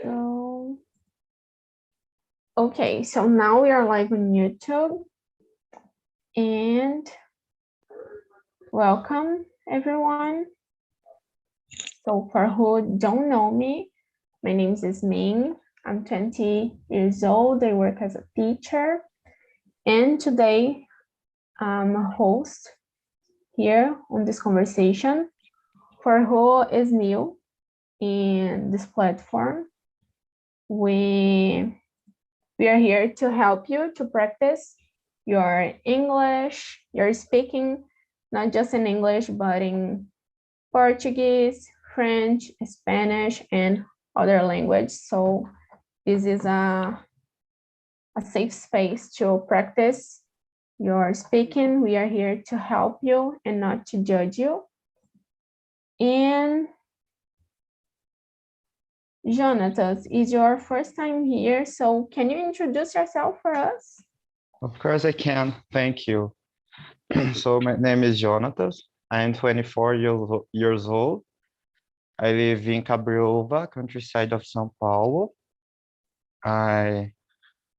So, okay, so now we are live on YouTube, and welcome everyone. So for who don't know me, my name is Ming. I'm 20 years old. I work as a teacher, and today I'm a host here on this conversation. For who is new in this platform, we are here to help you to practice your English, your speaking, not just in English, but in Portuguese, French, Spanish, and other language. So this is a safe space to practice your speaking. We are here to help you and not to judge you. And Jonathan, it's your first time here, so can you introduce yourself for us? Of course I can. Thank you. So my name is Jonathan. I am 24 years old. I live in Cabriúva, countryside of São Paulo. I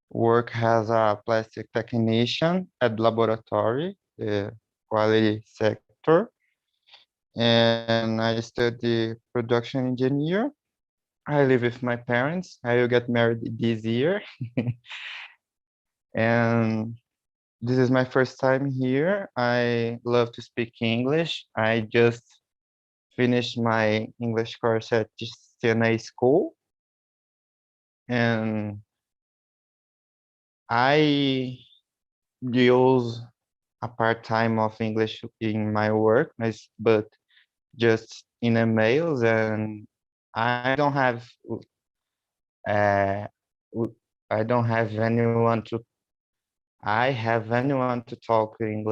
work as a plastic technician at laboratory, the quality sector. And I study production engineer. I live with my parents. I will get married this year. And this is my first time here. I love to speak English. I just finished my English course at CNA school. And I use a part-time of English in my work, but just in emails, and I don't have anyone to talk in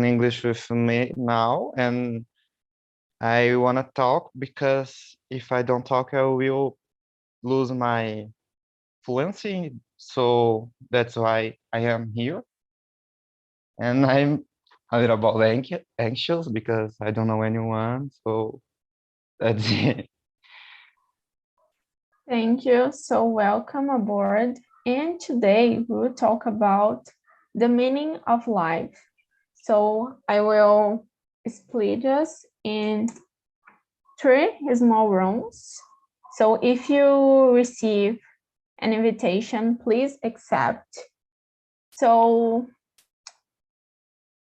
English with me now, and I want to talk because if I don't talk, I will lose my fluency. So that's why I am here. And I'm a little bit anxious because I don't know anyone. So that's it. Thank you. So welcome aboard. And today we will talk about the meaning of life. So I will split us in 3 small rooms. So if you receive an invitation, please accept. So,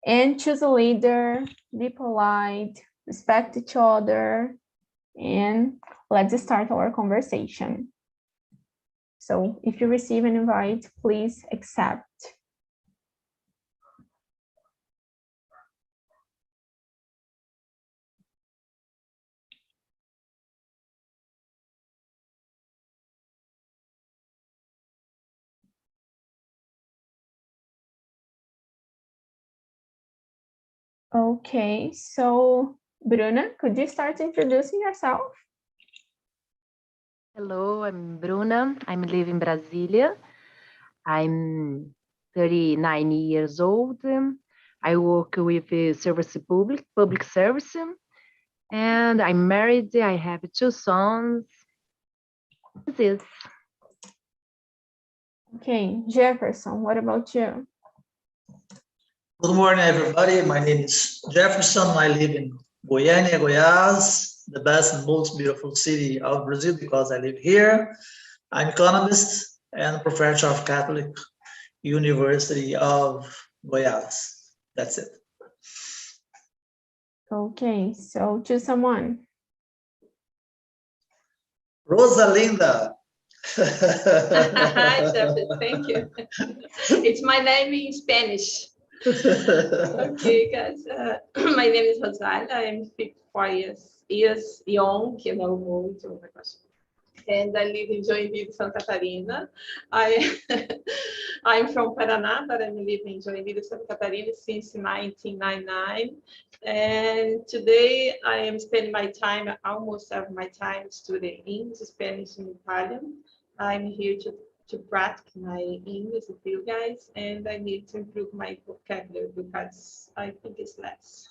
and choose a leader, be polite, respect each other, and let's start our conversation. So if you receive an invite, please accept. Okay, so Bruna, could you start introducing yourself? Hello, I'm Bruna. I live in Brasília. I'm 39 years old. I work with public service, and I'm married. I have 2 sons. This is. Okay, Jefferson, what about you? Good morning, everybody. My name is Jefferson. I live in Goiânia, Goiás, the best and most beautiful city of Brazil because I live here. I'm economist and professor of Catholic University of Goiás. That's it. Okay, so choose someone. Rosalinda. Hi, Jefferson. Thank you. It's my name in Spanish. Okay, guys. My name is Rosalia. I'm 54 years young, you know, muito, oh my gosh. And I live in Joinville, Santa Catarina. I'm from Paraná, but I'm living in Joinville, Santa Catarina since 1999. And today I am spending my time, almost of my time, studying English, Spanish, and Italian. I'm here to practice my English with you guys, and I need to improve my vocabulary because I think it's less.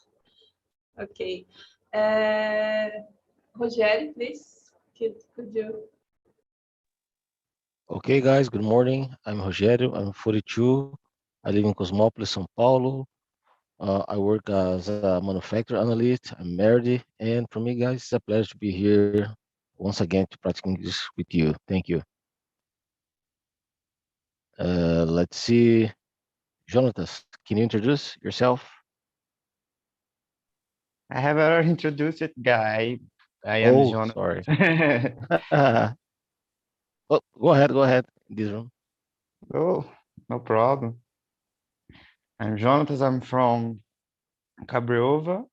Okay. Rogério, please. Could you? Okay, guys, good morning. I'm Rogério. I'm 42. I live in Cosmópolis, São Paulo. I work as a manufacturer analyst. I'm married. And for me, guys, it's a pleasure to be here once again to practice English with you. Thank you. Let's see. Jonatas, can you introduce yourself? I have already introduced it, guy. I am Oh, Jonathan. sorry. Oh, go ahead. In this room. Oh, no problem. I'm Jonathan. I'm from Cabriova,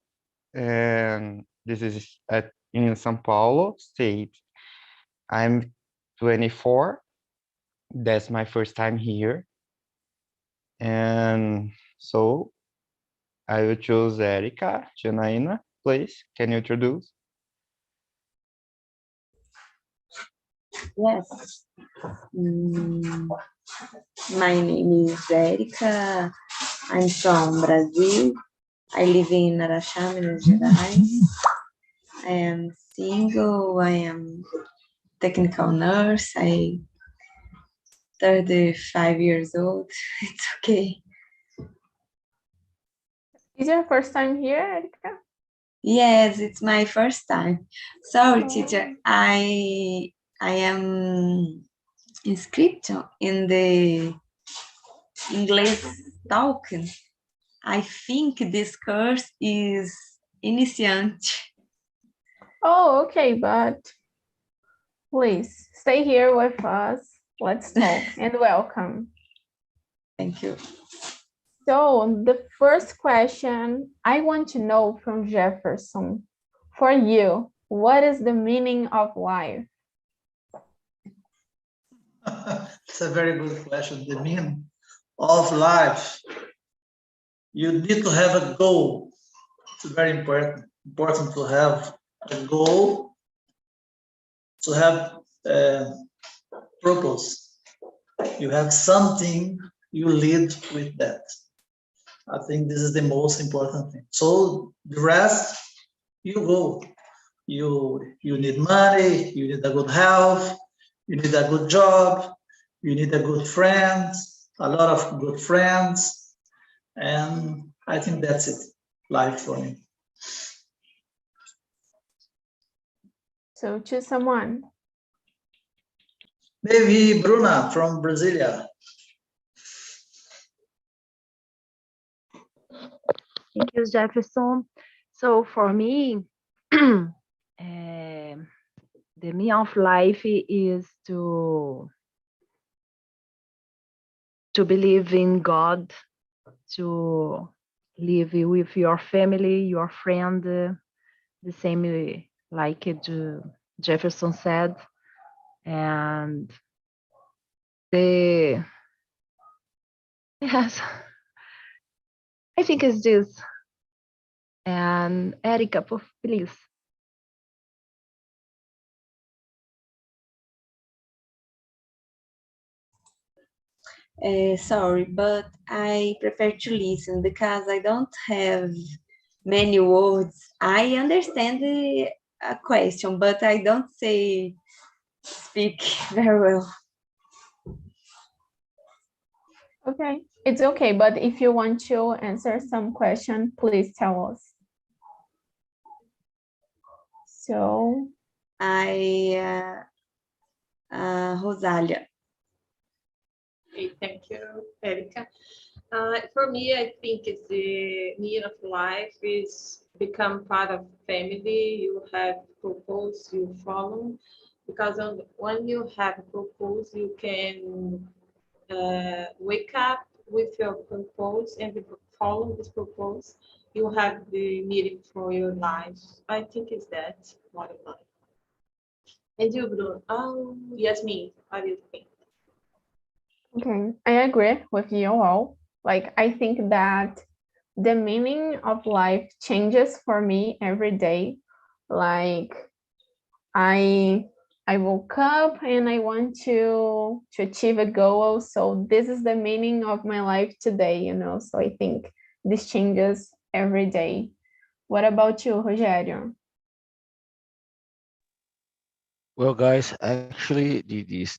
and this is in São Paulo state. I'm 24. That's my first time here. And so I will choose Erica. Janaína, please, can you introduce? Yes. My name is Erica. I'm from Brazil. I live in Araxá, Minas Gerais. I am single. I am technical nurse. I 35 years old. It's okay. Is your first time here, Erica? Yes, it's my first time. Sorry, Oh. teacher. I am inscription in the Inglês Talking. I think this course is iniciante. Oh, okay, but please stay here with us. Let's talk and welcome. Thank you. So the first question I want to know from Jefferson, for you, what is the meaning of life? It's a very good question. The meaning of life. You need to have a goal. It's very important to have a goal, to have a purpose. You have something, you lead with that. I think this is the most important thing. So the rest, you go. You need money, you need a good health, you need a good job, you need a good friend, a lot of good friends. And I think that's it, life for me. So choose someone. Maybe Bruna from Brasilia. Thank you, Jefferson. So for me, the meaning of life is to believe in God, to live with your family, your friend, the same like Jefferson said, and yes, I think it's this. And Erica, please. Sorry, but I prefer to listen because I don't have many words. I understand the question, but I don't speak very well. Okay, it's okay, but if you want to answer some question, please tell us. So, Rosália. Okay, thank you, Erica. For me, I think it's the meaning of life is become part of family. You have purpose, you follow, because when you have a purpose, you can wake up with your purpose and follow this purpose. You have the meaning for your life. I think it's that what of life. And you, Bruno? Oh, yes, me. What do you think? okay, I agree with you all. Like, I think that the meaning of life changes for me every day. Like, I woke up and I want to achieve a goal. So this is the meaning of my life today, you know. So I think this changes every day. What about you, Rogério? Well, guys, actually, this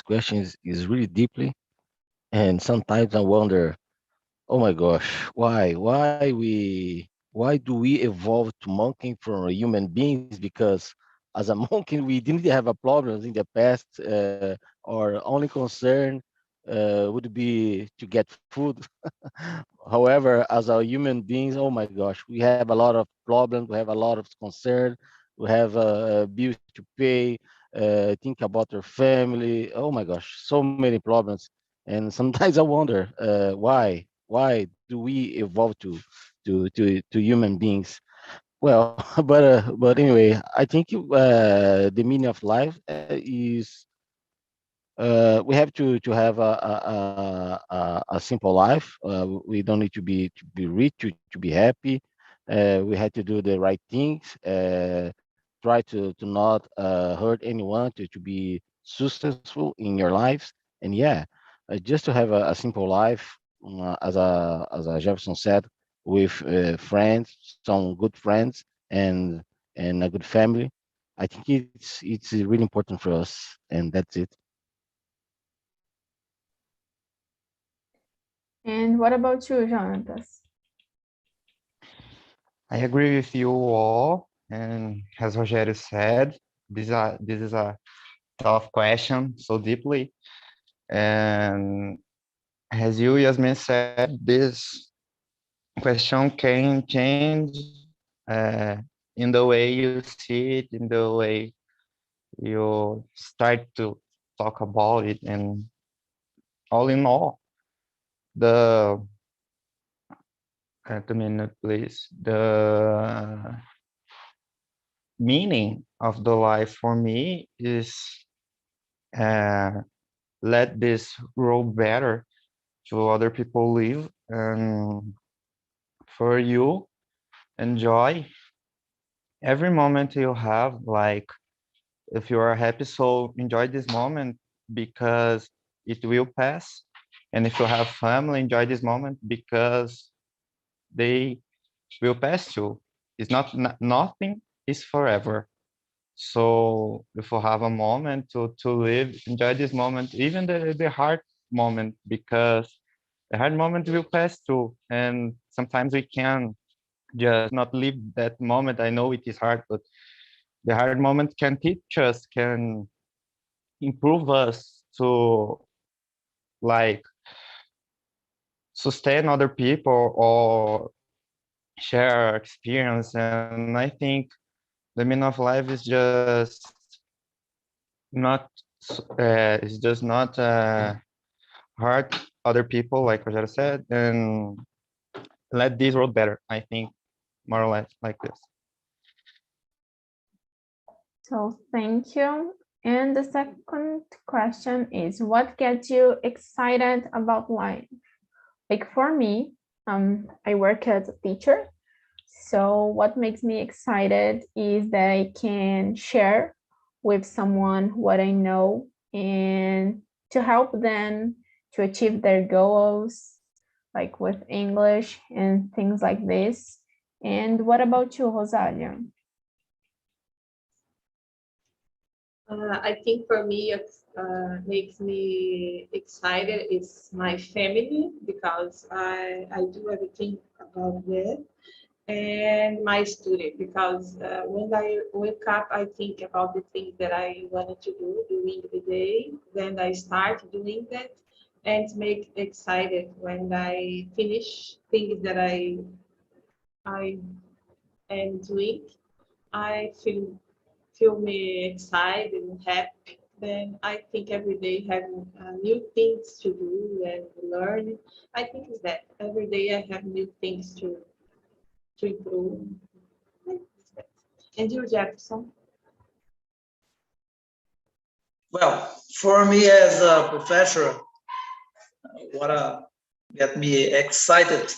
question is really deeply, and sometimes I wonder, oh my gosh, why do we evolve to monkey from human beings? Because as a monkey, we didn't have a problems in the past. Our only concern would be to get food. However, as a human beings, oh my gosh, we have a lot of problems. We have a lot of concern. We have bills to pay. Think about our family. Oh my gosh, so many problems. And sometimes I wonder why do we evolve to human beings? Well, but anyway, I think the meaning of life is we have to have a simple life. We don't need to be rich to be happy. We have to do the right things. Try to not hurt anyone. To be successful in your lives. And yeah, just to have a simple life, as Jefferson said, with friends, some good friends, and a good family. I think it's really important for us, and that's it. And what about you, Jonathan? I agree with you all, and as Rogério said, this is a tough question so deeply, and as you, Yasmin, said, this question can change uh, in the way you see it, in the way you start to talk about it, and all in all, the at a minute, please. The meaning of the life for me is uh, let this world better to other people live, and for you enjoy every moment you have. Like, if you are happy, so enjoy this moment because it will pass. And if you have family, enjoy this moment because they will pass too. It's not nothing is forever. So if you have a moment to live, enjoy this moment, even the hard moment, because the hard moment will pass too. And sometimes we can just not live that moment. I know it is hard, but the hard moment can teach us, can improve us to like sustain other people or share our experience. And I think the meaning of life is just not hurt other people, like Rogério said, and let this world better. I think more or less like this. So thank you. And the second question is, what gets you excited about life? Like for me, I work as a teacher. So what makes me excited is that I can share with someone what I know and to help them to achieve their goals, like with English and things like this. And what about you, Rosalia? I think for me, it makes me excited is my family because I do everything about that, and my study because when I wake up, I think about the things that I wanted to do during the day. Then I start doing that, and make excited when I finish things that I am doing. I feel me excited and happy. Then I think every day having new things to do and learn. I think is that every day I have new things to improve. And you, Jefferson? Well, for me as a professor, what get me excited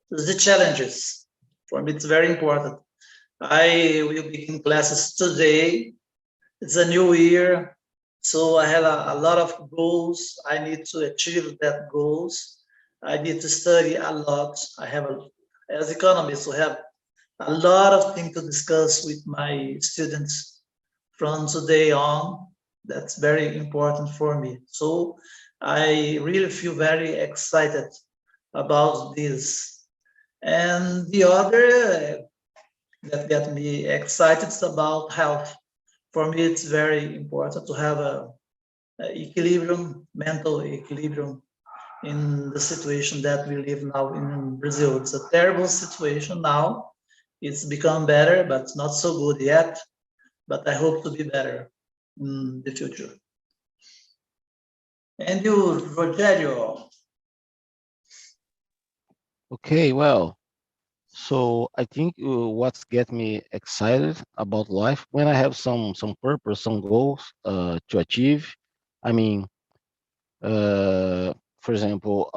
is the challenges. For me, it's very important. I will begin classes today. It's a new year, so I have a lot of goals. I need to achieve that goals. I need to study a lot. I have, as economist, we have a lot of things to discuss with my students from today on. That's very important for me. So I really feel very excited about this. And the other that get me excited is about health. For me, it's very important to have a equilibrium, mental equilibrium in the situation that we live now in Brazil. It's a terrible situation now. It's become better, but not so good yet. But I hope to be better in the future. And you, Rogério? Okay, well, so I think what's get me excited about life when I have some purpose, some goals to achieve. I mean, uh, for example,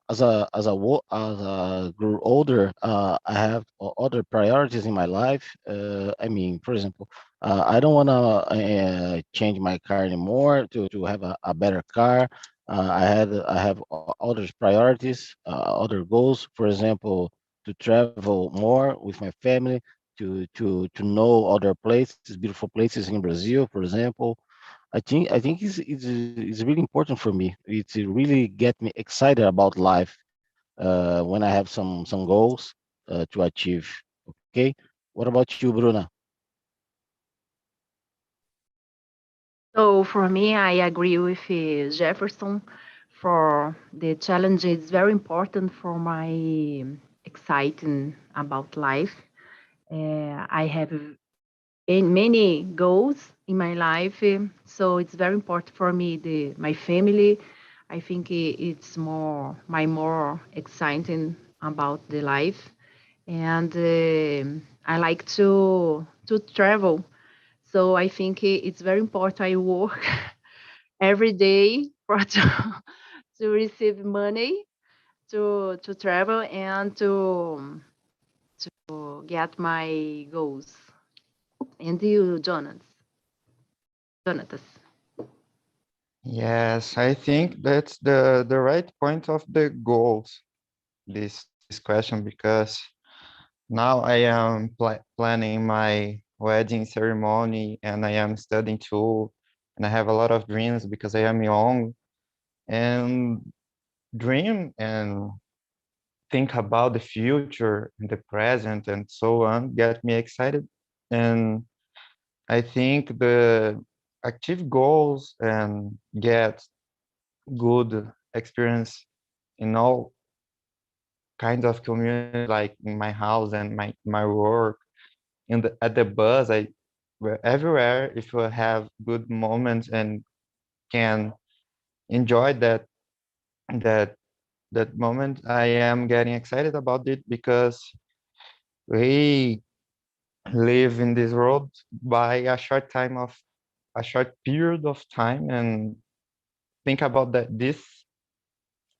as I grew older, I have other priorities in my life. I mean, for example, I don't want to change my car anymore to have a better car. I have other priorities, other goals. For example, to travel more with my family, to know other places, beautiful places in Brazil, for example. I think it's really important for me. It really get me excited about life when I have some goals to achieve. Okay, what about you, Bruna? So for me, I agree with Jefferson. For the challenge is very important for my exciting about life. I have many goals in my life, so it's very important for me. My family, I think it's more exciting about the life, and I like to travel. So I think it's very important. I work every day for to receive money to travel and to get my goals. And you, Jonatas? Yes, I think that's the right point of the goals, this question, because now I am planning my wedding ceremony and I am studying too, and I have a lot of dreams because I am young and dream and think about the future and the present and so on get me excited. And I think the achieve goals and get good experience in all kinds of community, like in my house and my work, in the at the bus, everywhere. If you have good moments and can enjoy that that moment, I am getting excited about it because we live in this world by a short period of time, and think about that these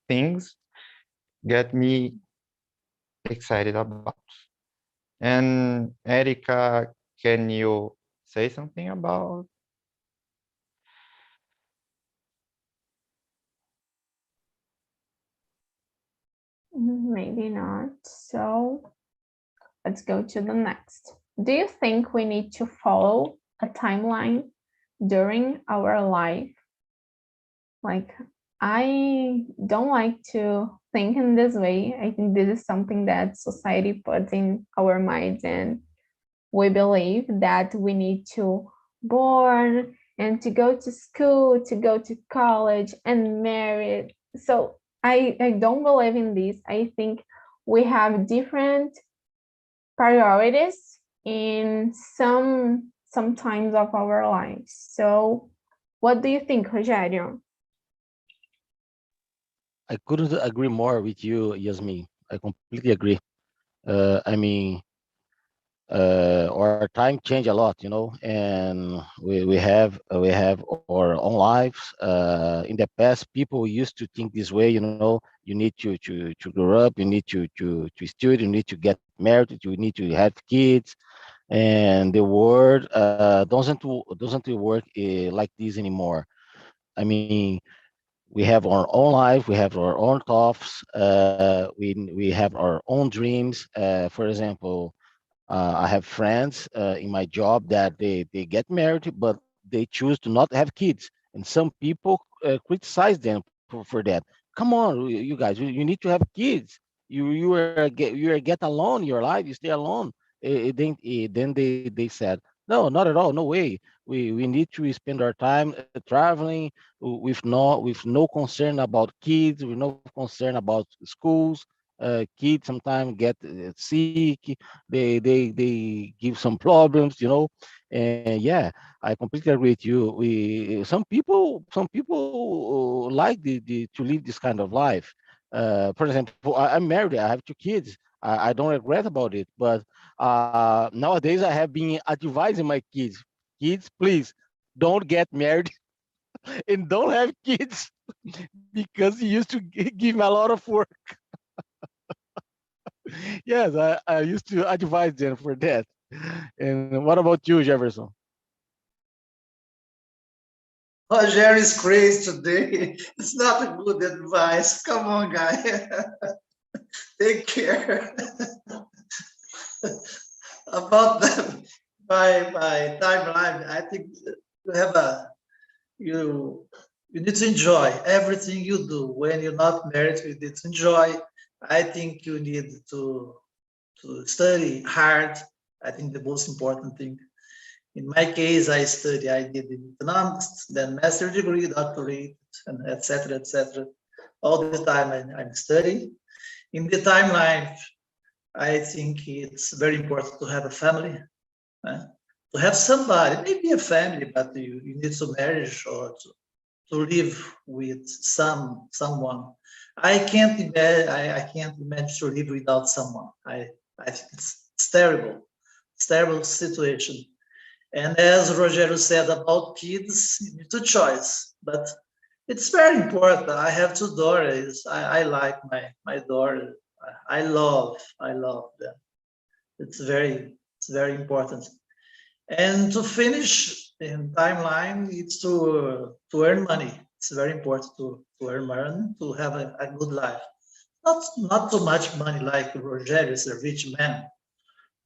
things get me excited about. And Erica, can you say something about? Maybe not. So let's go to the next. Do you think we need to follow a timeline during our life? Like, I don't like to think in this way. I think this is something that society puts in our minds, and we believe that we need to born and to go to school, to go to college and marry. So I don't believe in this. I think we have different priorities in some times of our lives. So what do you think, Rogério? I couldn't agree more with you, Yasmin. I completely agree. I mean, our time change a lot, and we have our own lives. In the past, people used to think this way, you need to grow up, you need to study, you need to get married, you need to have kids, and the world doesn't work like this anymore. I mean, we have our own life, we have our own thoughts, we have our own dreams. For example, I have friends in my job that they get married, but they choose to not have kids. And some people criticize them for that. Come on, you guys, you need to have kids. You are get alone in your life. You stay alone. Then they said, no, not at all, no way. We need to spend our time traveling with no concern about kids, with no concern about schools. Kids sometimes get sick, they give some problems, and yeah, I completely agree with you. We some people like to live this kind of life. For example, I'm married, I have two kids. I don't regret about it, but nowadays I have been advising my kids, please don't get married and don't have kids because it used to give me a lot of work. Yes, I used to advise them for that. And what about you, Jefferson? Roger is crazy today. It's not a good advice. Come on, guy. Take care. About my timeline, I think you have you need to enjoy everything you do. When you're not married, you need to enjoy. I think you need to study hard. I think the most important thing. In my case, I did economics, then master degree, doctorate, and etc., etc. All the time I'm studying. In the timeline, I think it's very important to have a family, to have somebody, maybe a family, but you need to marriage or to live with someone. I can't imagine. I can't imagine to live without someone. I think it's terrible. It's terrible situation. And as Rogério said about kids, you need to choice. But it's very important. I have two daughters. I like my daughter. I love them. It's very important. And to finish in timeline, it's to earn money. It's very important to earn money to have a good life. Not too much money like Rogério is a rich man,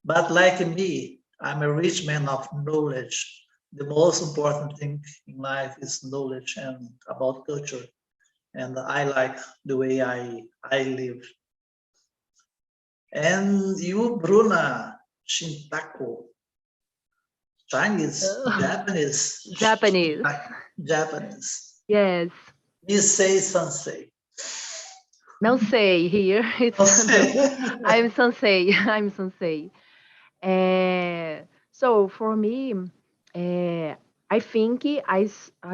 but like me, I'm a rich man of knowledge. The most important thing in life is knowledge and about culture. And I like the way I live. And you, Bruna, Shintako, Chinese, Japanese, Japanese. Japanese. Yes. Nisei Sansei. Não sei here. It's Sansei. I'm sensei. I'm sensei. So for me, I think I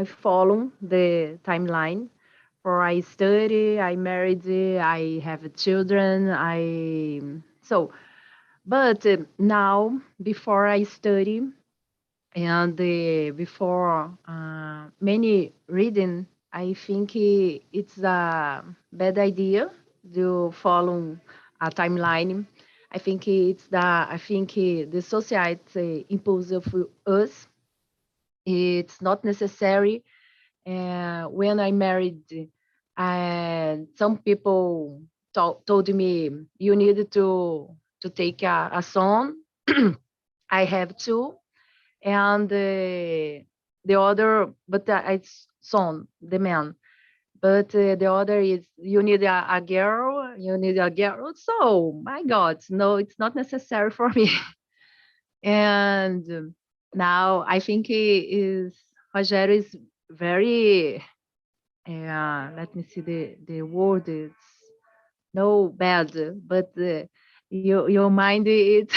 follow the timeline. For I study, I married, I have children. But now before I study and before many reading, I think it's a bad idea to follow a timeline. I think the society imposes for us. It's not necessary. When I married, and some people told me you need to take a son. I have two, and the other, but it's son, the man. But the other is you need a girl, you need a girl. So my God, no, it's not necessary for me. And now I think he is Rogério is very. Let me see the word. It's no bad, but your mind is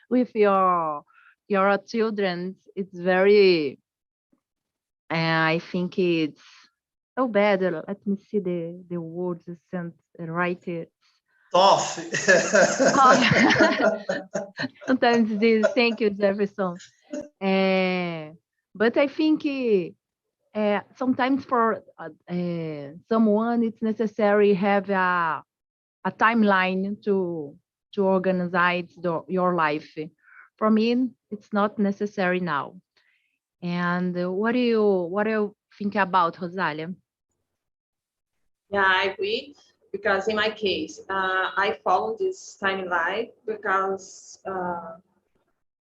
with your children. It's very. I think it's no bad. Let me see the words and write it. Tough. Sometimes this. Thank you, Jefferson. But I think sometimes for someone it's necessary have a timeline to organize your life. For me, it's not necessary now. And what do you think about, Rosalia? Yeah, I agree. because in my case, I follow this timeline because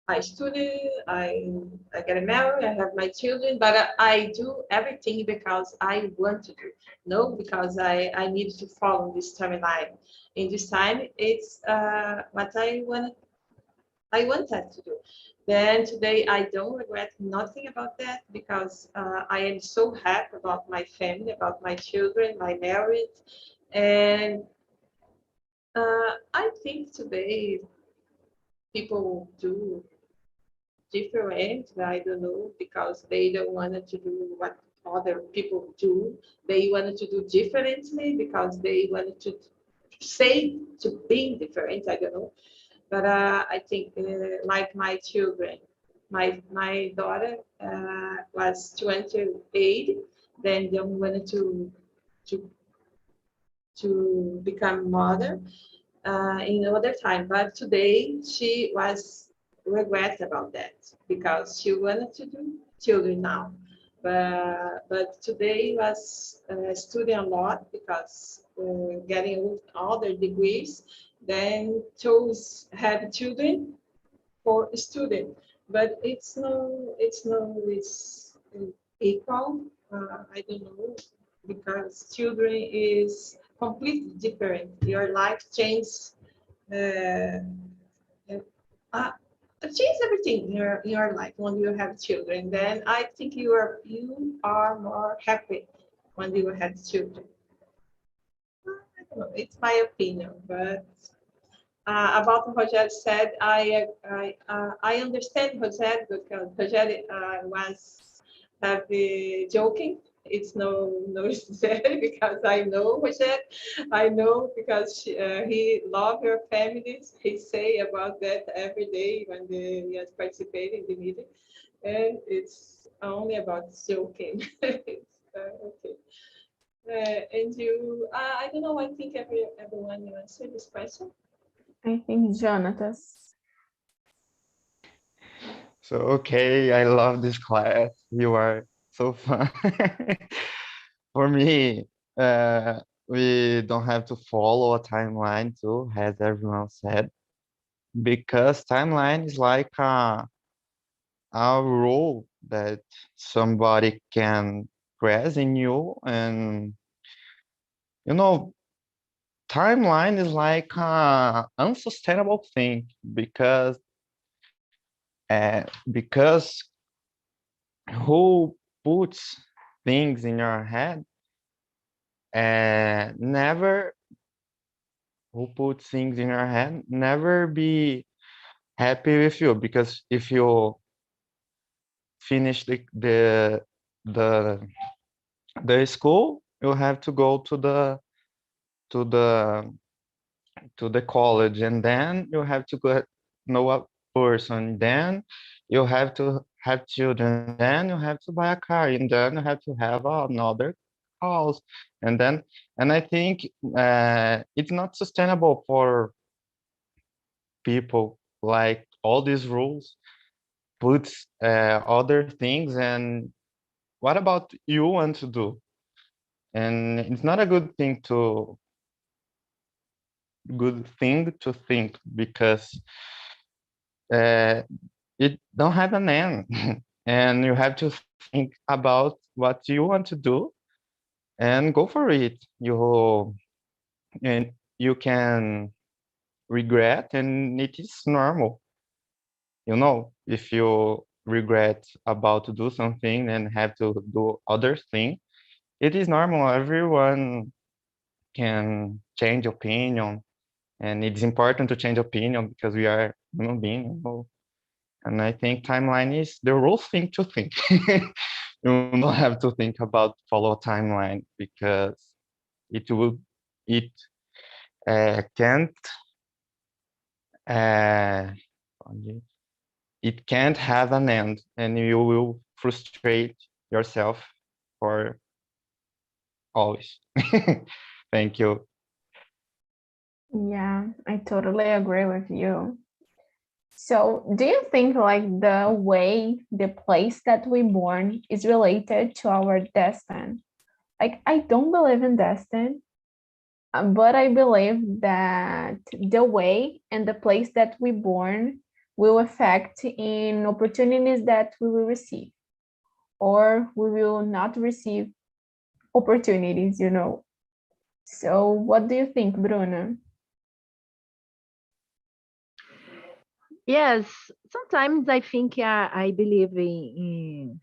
I study, I get married, I have my children, but I do everything because I want to do, no, because I need to follow this timeline. In this time, it's what I wanted to do. Then today I don't regret nothing about that because I am so happy about my family, about my children, my marriage, and I think today people do different. I don't know, because they don't want to do what other people do. They wanted to do differently because they wanted to say to being different. I don't know, but I think like my children, my daughter was 28, then they wanted to to become mother in another time. But today she was regret about that because she wanted to do children now. But today was studying a lot because getting all their degrees, then chose have children for a student. But it's equal. I don't know, because children is completely different. Your life changes uh, uh, change everything in your life when you have children. Then I think you are more happy when you have children. I don't know, it's my opinion, but about what Rogério said, I understand Rogério because Rogério was joking. It's no Rogério because I know Rogério. I know because he loves her families. He say about that every day when he has participated in the meeting, and it's only about joking. It's, okay. And you, I don't know. I think everyone answered this question. I think Jonatas. So, okay, I love this class. You are so fun. For me, we don't have to follow a timeline too, as everyone said, because timeline is like a rule that somebody can press in you, and you know, timeline is like a unsustainable thing because who puts things in your head never who puts things in your head never be happy with you, because if you finish the the school, you have to go to the to the college, and then you have to go know a person, then you have to have children, then you have to buy a car, and then you have to have another house, and then and I think it's not sustainable for people, like all these rules puts other things, and what about you want to do? And it's not a good thing to think, because uh, it don't have an end. And you have to think about what you want to do and go for it. And you can regret, and it is normal. If you regret about to do something and have to do other thing, it is normal. Everyone can change opinion, and it's important to change opinion because we are human beings. And I think timeline is the real thing to think. You don't have to think about follow timeline, because it will it can't uh, it can't have an end, and you will frustrate yourself for always. Thank you. Yeah, I totally agree with you. So, do you think like the place that we born is related to our destiny? Like, I don't believe in destiny. but I believe that the way and the place that we born will affect in opportunities that we will receive, or we will not receive opportunities, you know. So what do you think, Bruna? Yes, sometimes I think I believe in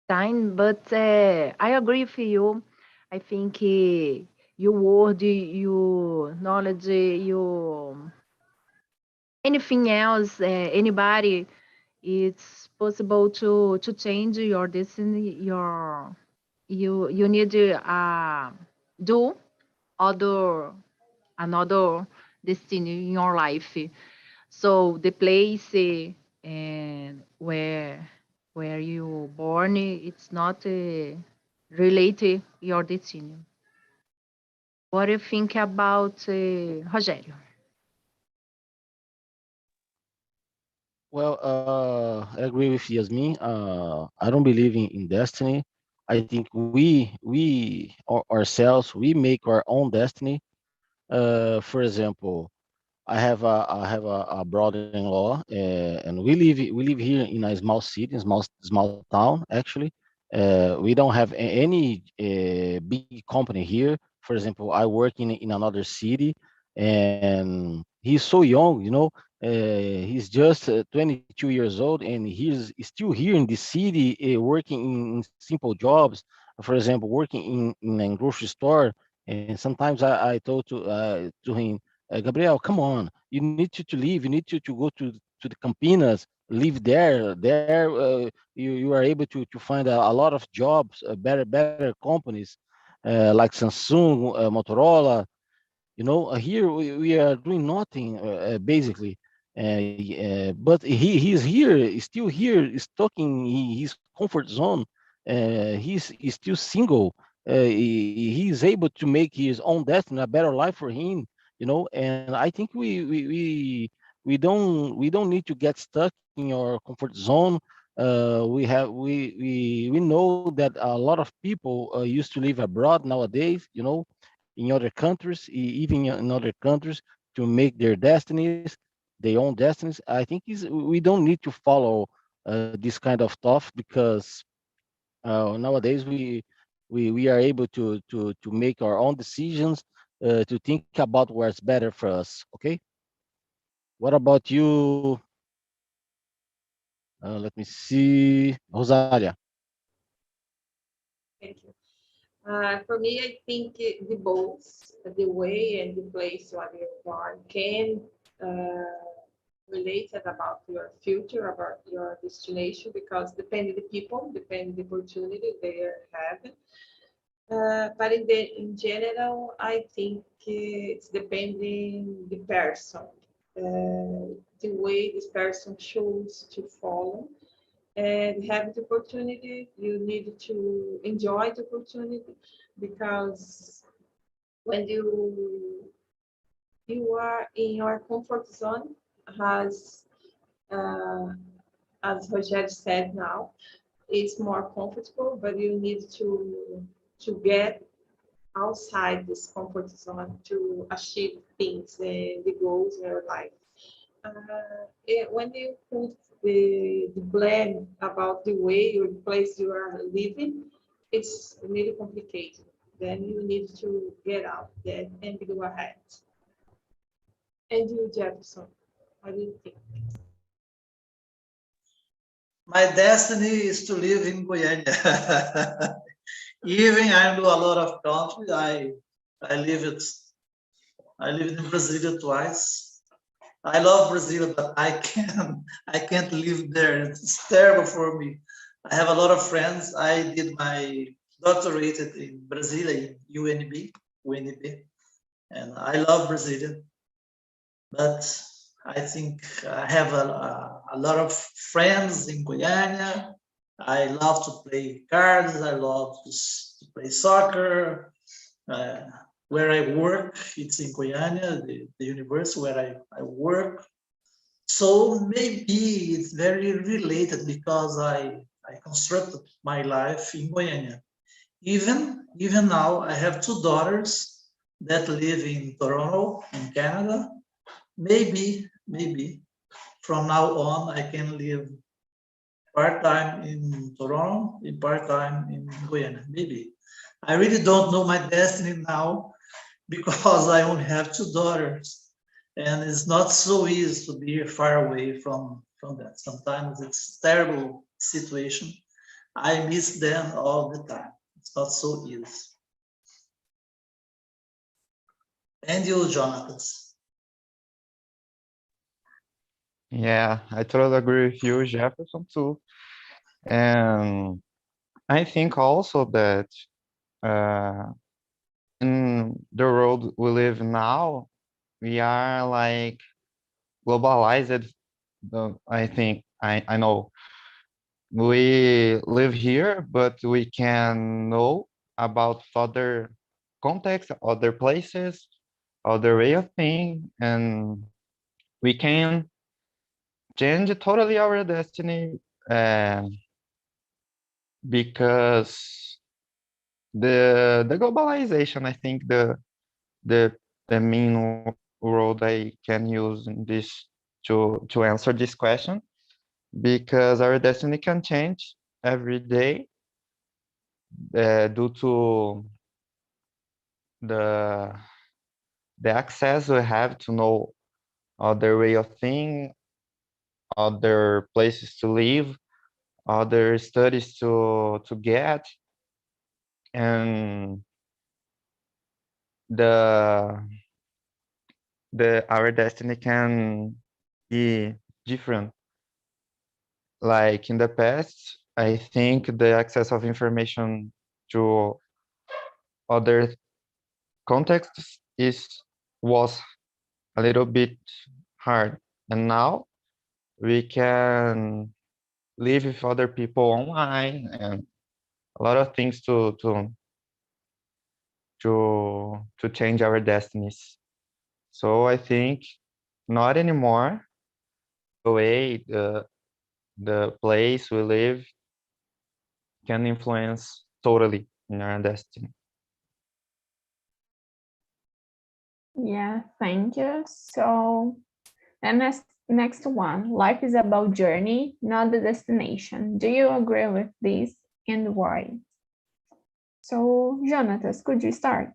time, but I agree with you. I think your word, your knowledge, your anything else, anybody, it's possible to change your destiny. You need to do other another destiny in your life. So the place and where you born, it's not related your destiny. What do you think about Rogério? Well, I agree with Yasmin. I don't believe in destiny. I think ourselves we make our own destiny. For example, I have a brother-in-law, and we live here in a small city, small town actually. We don't have any big company here. For example, I work in another city, and he's so young, you know. He's just 22 years old, and he's still here in the city, working in simple jobs. For example, working in a grocery store. And sometimes I told to him, Gabriel, come on. You need to leave. You need to go to the Campinas, live there. There, you are able to find a lot of jobs, better companies like Samsung, Motorola. You know, here we are doing nothing basically. But he's here, he's still here, he's talking his comfort zone. He's still single. He's able to make his own destiny, a better life for him. You know, and I think we don't need to get stuck in our comfort zone. We know that a lot of people used to live abroad nowadays. You know, in other countries, even in other countries, to make their destinies, their own destinies. I think we don't need to follow this kind of stuff because nowadays we are able to make our own decisions, to think about what's better for us. Okay. What about you? Let me see, Rosalia. Thank you. For me, I think the both, the way and the place where you're born can relate it about your future, about your destination, because depending the people, depending the opportunity they are having. But in general, I think it's depending the person, the way this person chose to follow and have the opportunity. You need to enjoy the opportunity, because when you are in your comfort zone, as uh, as Roger said now, it's more comfortable, but you need to get outside this comfort zone to achieve things and the goals in your life. When you put the blame about the way or the place you are living, it's really complicated. Then you need to get out there and go ahead. And you, Jefferson, what do you think? My destiny is to live in Goiânia. Even I do a lot of country. I lived in Brazil twice. I love Brazil, but I can't live there. It's terrible for me. I have a lot of friends. I did my doctorate in Brazil, in UNB, and I love Brazil. But I think I have a lot of friends in Goiânia. I love to play cards. I love to play soccer. Where I work, it's in Goiânia, the university where I work. So maybe it's very related because I constructed my life in Goiânia. Even now, I have two daughters. that live in Toronto, in Canada. Maybe from now on, I can live part-time in Toronto, in part-time in Guyana, maybe. I really don't know my destiny now because I only have 2 daughters and it's not so easy to be far away from that. Sometimes it's terrible situation. I miss them all the time. It's not so easy. And you, Jonathan? Yeah, I totally agree with you, Jefferson, too. And I think also that in the world we live now, we are like globalized. I think I know we live here, but we can know about other contexts, other places, other way of thinking, and we can change totally our destiny because the globalization, I think the the main word I can use in this to answer this question, because our destiny can change every day due to the access we have to know other way of thinking, other places to live, other studies to get, and the our destiny can be different. Like in the past, I think the access of information to other contexts was a little bit hard, and now we can live with other people online and a lot of things to change our destinies. So I think not anymore the way the place we live can influence totally in our destiny. Yeah, thank you. So, and next one, life is about journey, not the destination. Do you agree with this and why? So, Jonathan, could you start?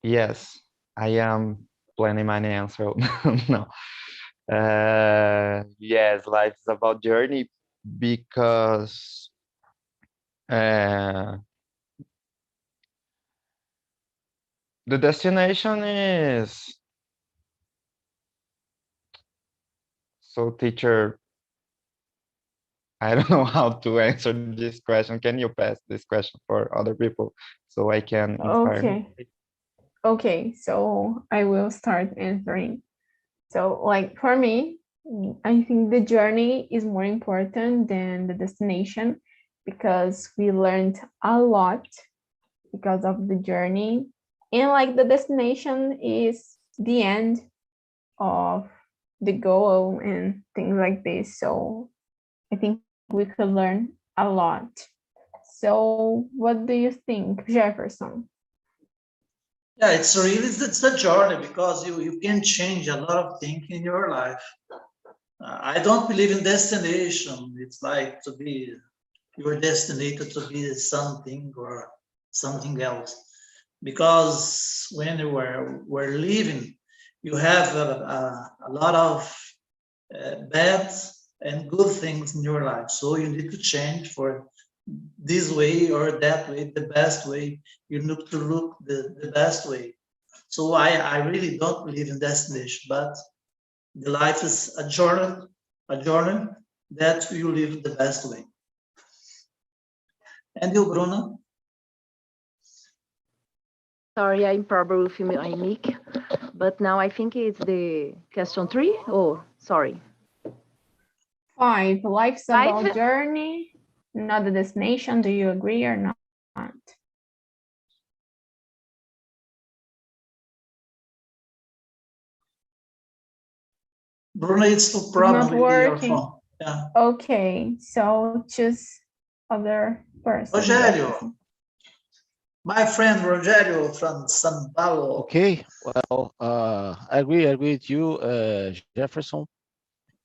Yes, I am planning my answer. No. Yes, life is about journey because the destination is so teacher. I don't know how to answer this question. Can you pass this question for other people so I can inspire? Okay, so I will start answering. So, like for me, I think the journey is more important than the destination because we learned a lot because of the journey. And like the destination is the end of the goal and things like this. So I think we could learn a lot. So what do you think, Jefferson? Yeah, it's a journey because you can change a lot of things in your life. I don't believe in destination. It's like to be you're destined to be something or something else. Because when you were living, you have a lot of bad and good things in your life. So you need to change for this way or that way, the best way. You need to look the best way. So I really don't believe in destination, but the life is a journey that you live the best way. And you, Bruno? Sorry, I'm probably with my mic, but now I think it's the question 3. Oh, sorry. 5, life's 5? about journey, not the destination. Do you agree or not? Bruno, it's too probably your phone. Yeah. Okay, so choose other person. Rogério. My friend Rogério from São Paulo. Okay, well, I agree with you, Jefferson.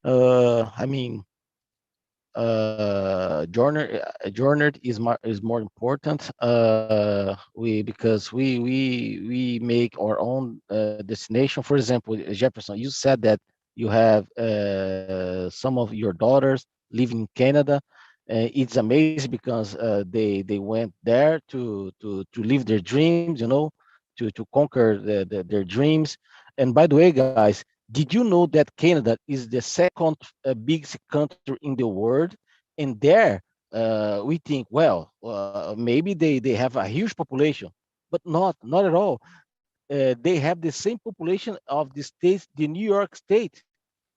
I mean, journey is more important. We make our own destination. For example, Jefferson, you said that you have some of your daughters living in Canada. It's amazing because they went there to live their dreams, to conquer their dreams. And by the way, guys, did you know that Canada is the second biggest country in the world? And there, we think, well, maybe they have a huge population, but not at all. They have the same population of the states, the New York State.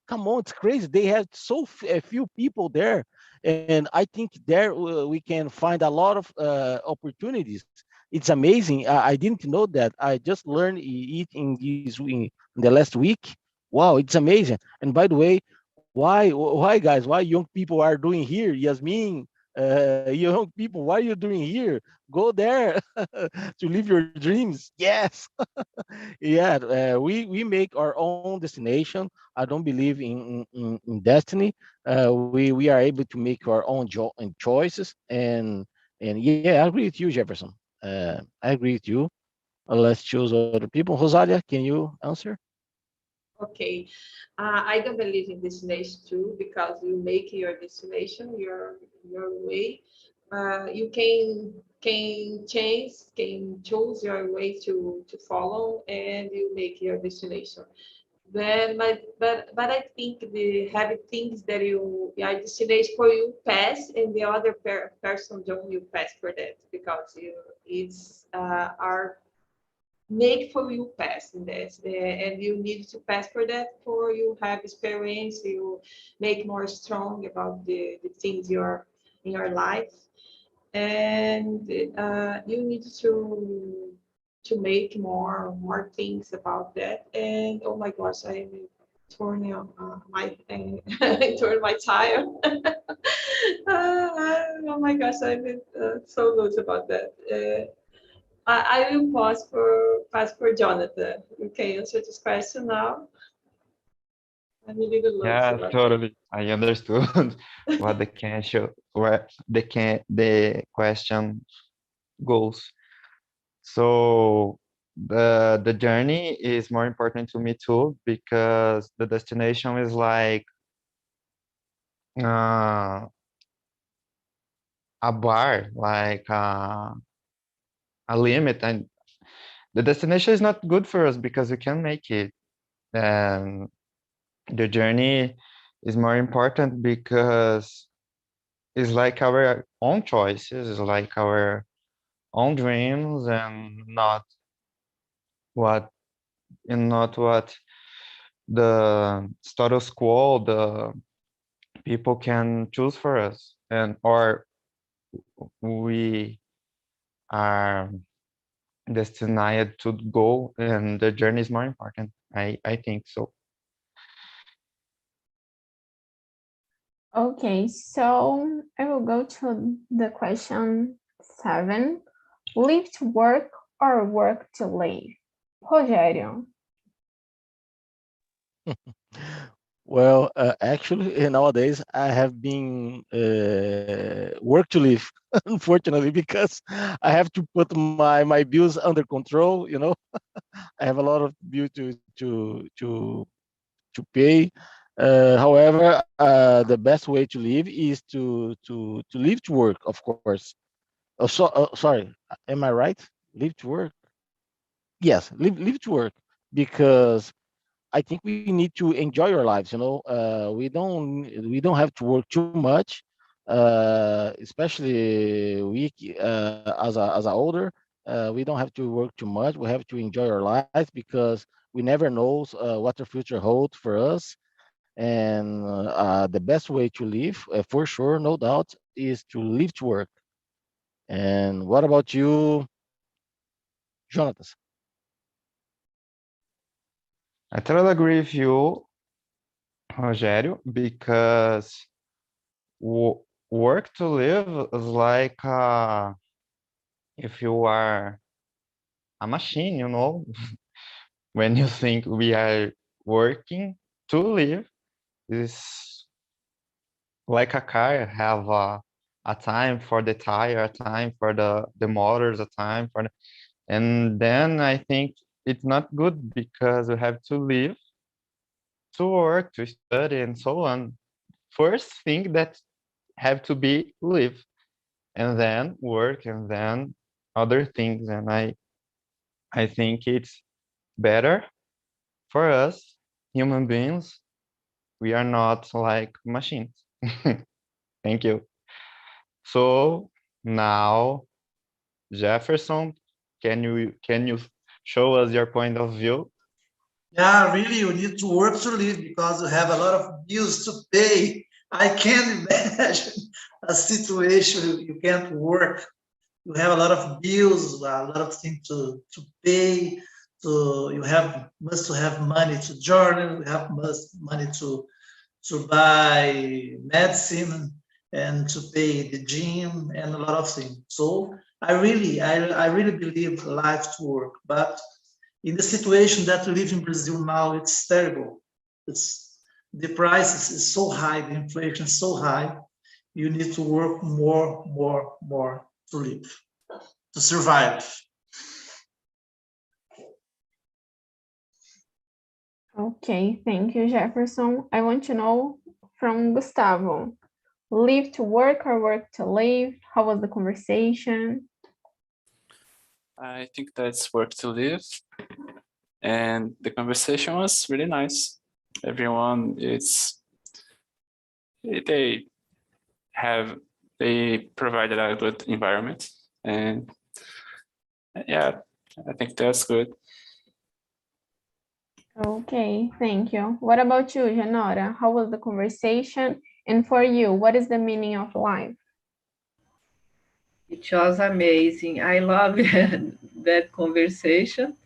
Come on, it's crazy. They have so few people there, and I think there we can find a lot of opportunities. It's amazing. I didn't know that. I just learned it in the last week. Wow, it's amazing. And by the way, why guys? Why young people are doing here? Yasmin, young people, why are you doing here? Go there to live your dreams. Yes. Yeah, we make our own destination. I don't believe in destiny. We are able to make our own choices, and yeah, I agree with you, Jefferson. I agree with you. Let's choose other people. Rosalia, can you answer? Okay, I don't believe in destination too, because you make your destination your way. You can change, can choose your way to follow, and you make your destination. Then, but I think the have things that your destination for you pass, and the other person don't you pass for that, because it's our make for you pass in this, and you need to pass for that for you have experience, you make more strong about the things you're in your life, and you need to make more things about that. And oh my gosh, I'm turning my turn my tire. Oh my gosh, I'm so good about that. I will pass for Jonathan. You can answer this question now. I'm a little lost Yeah, about that. totally. I understood what the question goes. So the journey is more important to me too, because the destination is like uh, a bar, like a limit, and the destination is not good for us because we can make it. And the journey is more important because it's like our own choices, it's like our own dreams, and what not what the status quo, the people can choose for us, and or we are destined to go, and the journey is more important. I think so. Okay, so I will go to the question 7. Live to work or work to live? Rogério. Well, actually, nowadays I have been work to live, unfortunately, because I have to put my bills under control. I have a lot of bills to pay. However, the best way to live is to live to work, of course. Sorry, am I right? Live to work. Yes, live to work, because I think we need to enjoy our lives. We don't have to work too much, especially we as a older. We don't have to work too much. We have to enjoy our lives, because we never knows what the future holds for us. And the best way to live, for sure, no doubt, is to live to work. And what about you, Jonathan? I totally agree with you, Rogério, because work to live is like if you are a machine, you know, when you think we are working to live, is like a car, have a time for the tire, a time for the motors, a time for and then I think it's not good because you have to live, to work, to study, and so on. First thing that have to be live, and then work, and then other things. And I think it's better for us human beings. We are not like machines. Thank you. So now, Jefferson, can you show us your point of view? Yeah, really, you need to work to live because you have a lot of bills to pay. I can't imagine a situation you can't work. You have a lot of bills, a lot of things to pay. So you must have money to journal. You have money to buy medicine and to pay the gym and a lot of things. So I really believe life to work, but in the situation that we live in Brazil now, it's terrible. The prices is so high, the inflation is so high. You need to work more to live, to survive. Okay, thank you, Jefferson. I want to know from Gustavo, live to work or work to live? How was the conversation? I think that's work to live. And the conversation was really nice. Everyone they provided a good environment. And yeah, I think that's good. Okay, thank you. What about you, Janora? How was the conversation? And for you, what is the meaning of life? It was amazing. I love that conversation.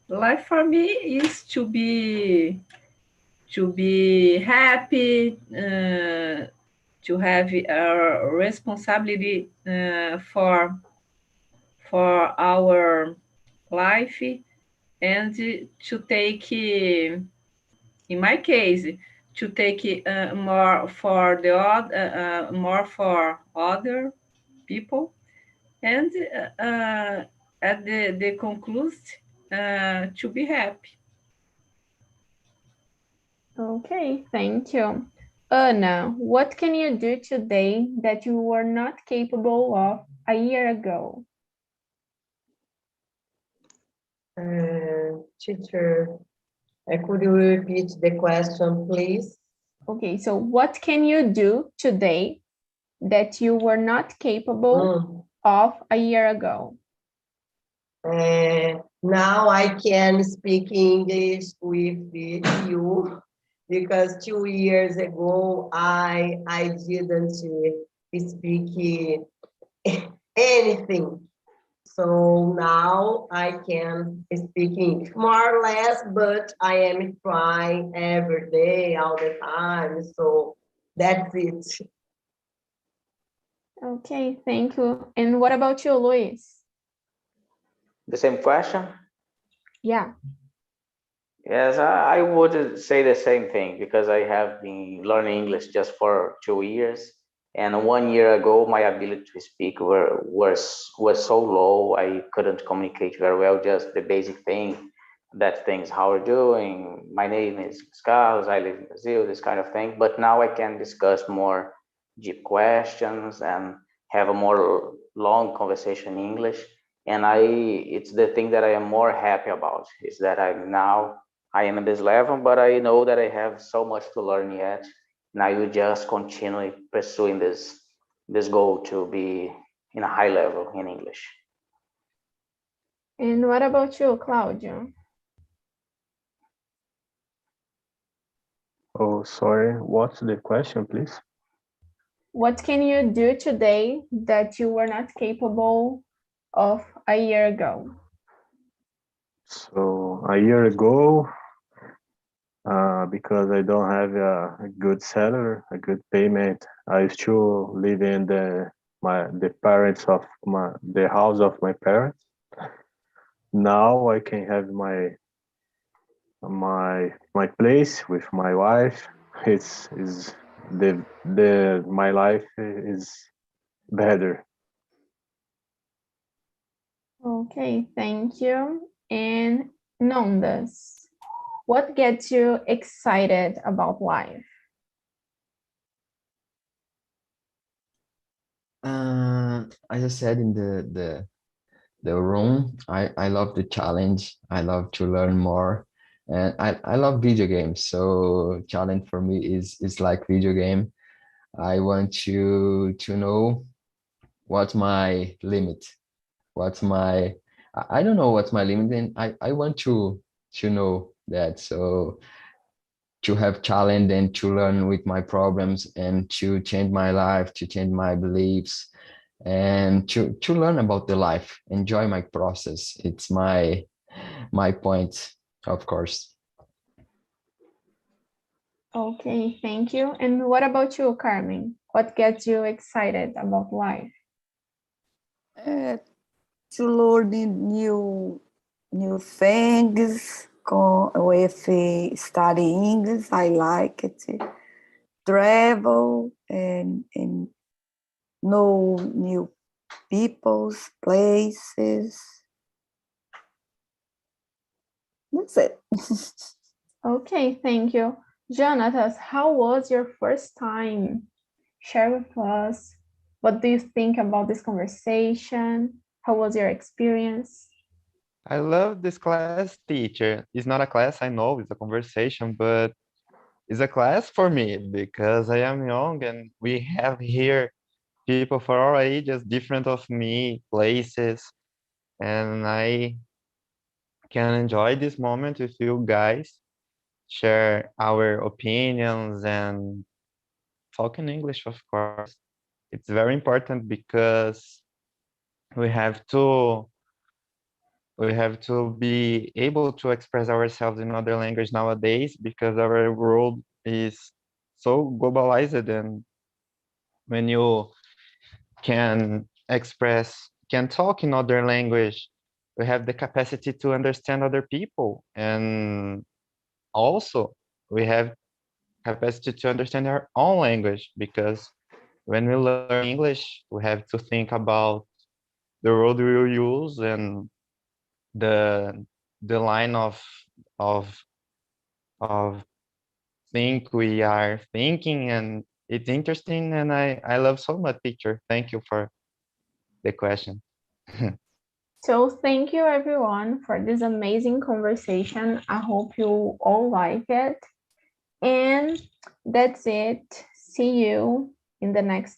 Life for me is to be happy, to have a responsibility for our life, and to take, in my case, to take more for other people, and at the conclusion, to be happy. Okay, thank you. Anna, what can you do today that you were not capable of a year ago? Teacher, could you repeat the question, please? Okay, so what can you do today that you were not capable of a year ago? Now I can speak English with you because 2 years ago I didn't speak anything. So now I can speak English more or less, but I am trying every day, all the time. So that's it. Okay, thank you. And what about you, Luis? The same question? Yeah. Yes, I would say the same thing because I have been learning English just for 2 years. And 1 year ago, my ability to speak was so low. I couldn't communicate very well, just the basic thing. That things, how are you doing? My name is Carlos, I live in Brazil, this kind of thing. But now I can discuss more deep questions and have a more long conversation in English. And it's the thing that I am more happy about, is that I am at this level, but I know that I have so much to learn yet. Now you just continue pursuing this goal to be in a high level in English. And what about you, Claudio? Oh, sorry, what's the question, please? What can you do today that you were not capable of a year ago? So a year ago, because I don't have a good salary, a good payment. I used to live in the house of my parents. Now I can have my place with my wife. It's is the my life is better. Okay, thank you. And Nondas, what gets you excited about life? As I said in the room, I love the challenge. I love to learn more, and I love video games. So challenge for me is like video game. I want to know what's my limit, what's my I don't know what's my limit, and I want to know that. So to have challenge and to learn with my problems and to change my life, to change my beliefs, and to learn about the life, enjoy my process. It's my point, of course. Okay, thank you. And what about you, Carmen? What gets you excited about life? To learn new things with study English. I like it. Travel and know new people's places. That's it. Okay, thank you. Jonathan, how was your first time? Share with us. What do you think about this conversation? How was your experience? I love this class, teacher. It's not a class, I know, it's a conversation, but it's a class for me because I am young and we have here people for all ages, different of me, places, and I can enjoy this moment with you guys, share our opinions and talk in English, of course. It's very important because we have to be able to express ourselves in other language nowadays because our world is so globalized, and when you can talk in other language, we have the capacity to understand other people, and also we have capacity to understand our own language, because when we learn English we have to think about the word we will use and the line of of think we are thinking, and it's interesting, and I love so much, teacher. Thank you for the question. So thank you everyone for this amazing conversation. I hope you all like it. And that's it. See you in the next